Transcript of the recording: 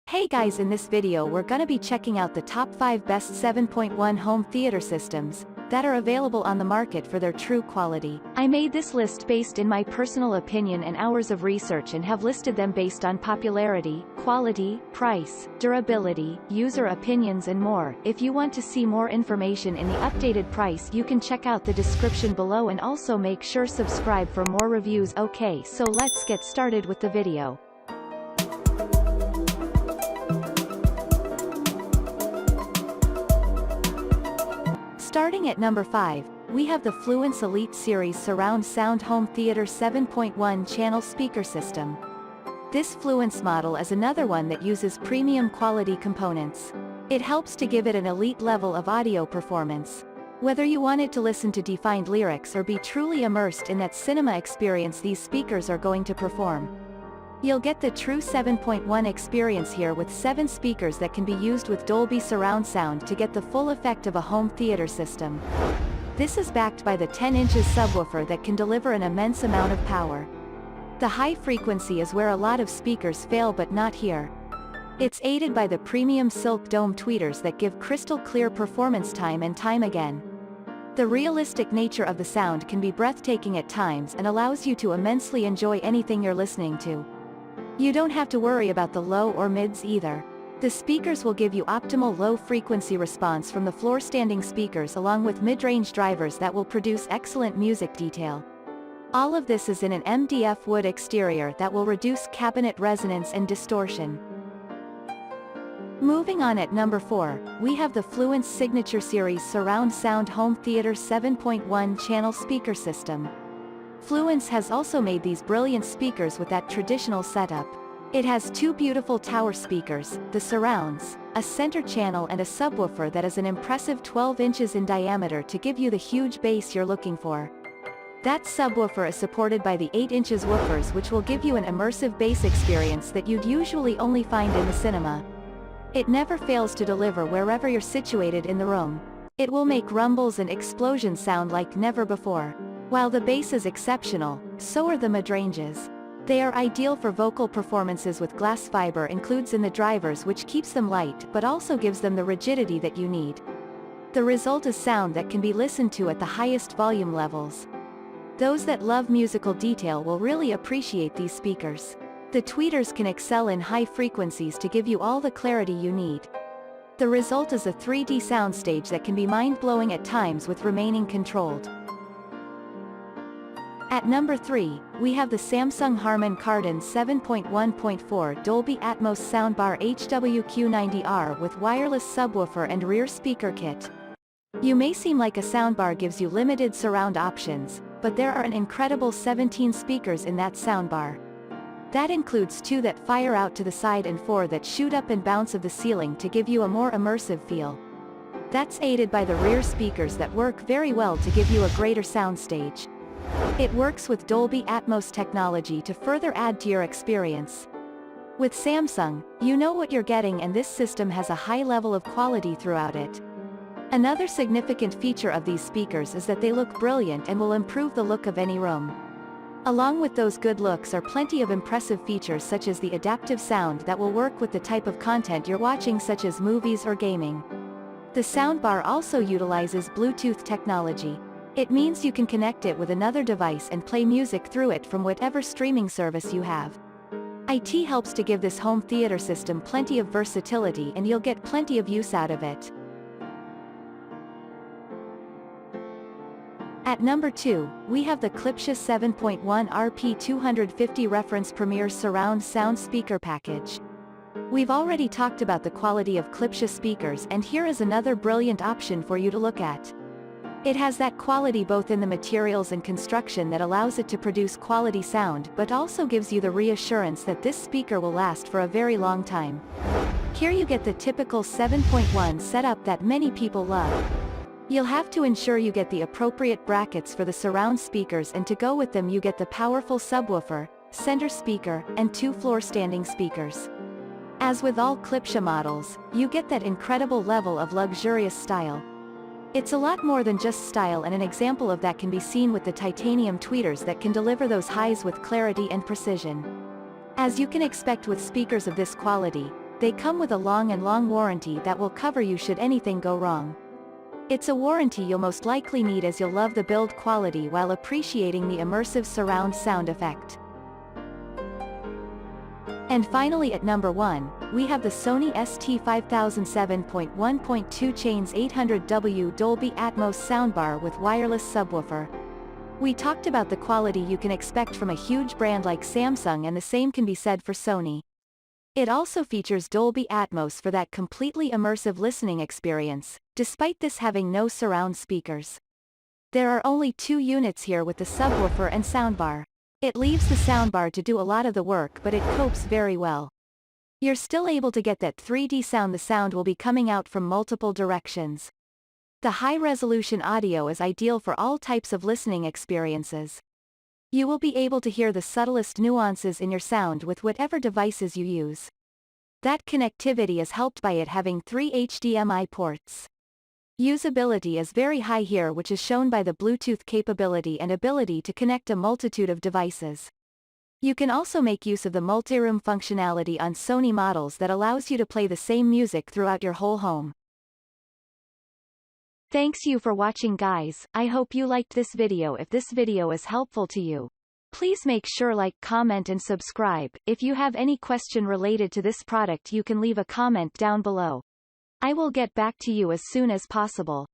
Hey guys, in this video we're gonna be checking out the top 5 best 7.1 home theater systems that are available on the market for their true quality. I made this list based in my personal opinion and hours of research and have listed them based on popularity, quality, price, durability, user opinions and more. If you want to see more information in the updated price, you can check out the description below and also make sure subscribe for more reviews. Okay, so let's get started with the video. Starting at number 5, we have the Fluance Elite Series Surround Sound Home Theater 7.1 channel speaker system. This Fluance model is another one that uses premium quality components. It helps to give it an elite level of audio performance. Whether you wanted to listen to defined lyrics or be truly immersed in that cinema experience, these speakers are going to perform. You'll get the true 7.1 experience here with 7 speakers that can be used with Dolby surround sound to get the full effect of a home theater system. This is backed by the 10 inches subwoofer that can deliver an immense amount of power. The high frequency is where a lot of speakers fail, but not here. It's aided by the premium silk dome tweeters that give crystal clear performance time and time again. The realistic nature of the sound can be breathtaking at times and allows you to immensely enjoy anything you're listening to. You don't have to worry about the low or mids either. The speakers will give you optimal low-frequency response from the floor-standing speakers along with mid-range drivers that will produce excellent music detail. All of this is in an MDF wood exterior that will reduce cabinet resonance and distortion. Moving on, at number 4, we have the Fluance Signature Series Surround Sound Home Theater 7.1 channel speaker system. Fluance has also made these brilliant speakers with that traditional setup. It has 2 beautiful tower speakers, the surrounds, a center channel and a subwoofer that is an impressive 12 inches in diameter to give you the huge bass you're looking for. That subwoofer is supported by the 8 inches woofers, which will give you an immersive bass experience that you'd usually only find in the cinema. It never fails to deliver wherever you're situated in the room. It will make rumbles and explosions sound like never before. While the bass is exceptional, so are the mid-ranges. They are ideal for vocal performances with glass fiber includes in the drivers, which keeps them light but also gives them the rigidity that you need. The result is sound that can be listened to at the highest volume levels. Those that love musical detail will really appreciate these speakers. The tweeters can excel in high frequencies to give you all the clarity you need. The result is a 3D soundstage that can be mind-blowing at times with remaining controlled. At number 3, we have the Samsung Harman Kardon 7.1.4 Dolby Atmos Soundbar HWQ90R with wireless subwoofer and rear speaker kit. You may seem like a soundbar gives you limited surround options, but there are an incredible 17 speakers in that soundbar. That includes 2 that fire out to the side and 4 that shoot up and bounce off the ceiling to give you a more immersive feel. That's aided by the rear speakers that work very well to give you a greater soundstage. It works with Dolby Atmos technology to further add to your experience. With Samsung, you know what you're getting, and this system has a high level of quality throughout it. Another significant feature of these speakers is that they look brilliant and will improve the look of any room. Along with those good looks are plenty of impressive features such as the adaptive sound that will work with the type of content you're watching, such as movies or gaming. The soundbar also utilizes Bluetooth technology. It means you can connect it with another device and play music through it from whatever streaming service you have. IT helps to give this home theater system plenty of versatility, and you'll get plenty of use out of it. At number 2, we have the Klipsch 7.1 RP250 Reference Premier Surround Sound Speaker Package. We've already talked about the quality of Klipsch speakers, and here is another brilliant option for you to look at. It has that quality both in the materials and construction that allows it to produce quality sound, but also gives you the reassurance that this speaker will last for a very long time. Here you get the typical 7.1 setup that many people love. You'll have to ensure you get the appropriate brackets for the surround speakers, and to go with them you get the powerful subwoofer, center speaker, and 2 floor-standing speakers. As with all Klipsch models, you get that incredible level of luxurious style. It's a lot more than just style, and an example of that can be seen with the titanium tweeters that can deliver those highs with clarity and precision. As you can expect with speakers of this quality, They come with a long warranty that will cover you should anything go wrong. It's a warranty you'll most likely need, as you'll love the build quality while appreciating the immersive surround sound effect. And finally at number 1, we have the Sony ST5007.1.2 Chains 800W Dolby Atmos soundbar with wireless subwoofer. We talked about the quality you can expect from a huge brand like Samsung, and the same can be said for Sony. It also features Dolby Atmos for that completely immersive listening experience, despite this having no surround speakers. There are only 2 units here with the subwoofer and soundbar. It leaves the soundbar to do a lot of the work, but it copes very well. You're still able to get that 3D sound. The sound will be coming out from multiple directions. The high-resolution audio is ideal for all types of listening experiences. You will be able to hear the subtlest nuances in your sound with whatever devices you use. That connectivity is helped by it having 3 HDMI ports. Usability is very high here, which is shown by the Bluetooth capability and ability to connect a multitude of devices. You can also make use of the multi-room functionality on Sony models that allows you to play the same music throughout your whole home. Thanks you for watching, guys. I hope you liked this video. If this video is helpful to you, please make sure like, comment and subscribe. If you have any question related to this product, you can leave a comment down below. I will get back to you as soon as possible.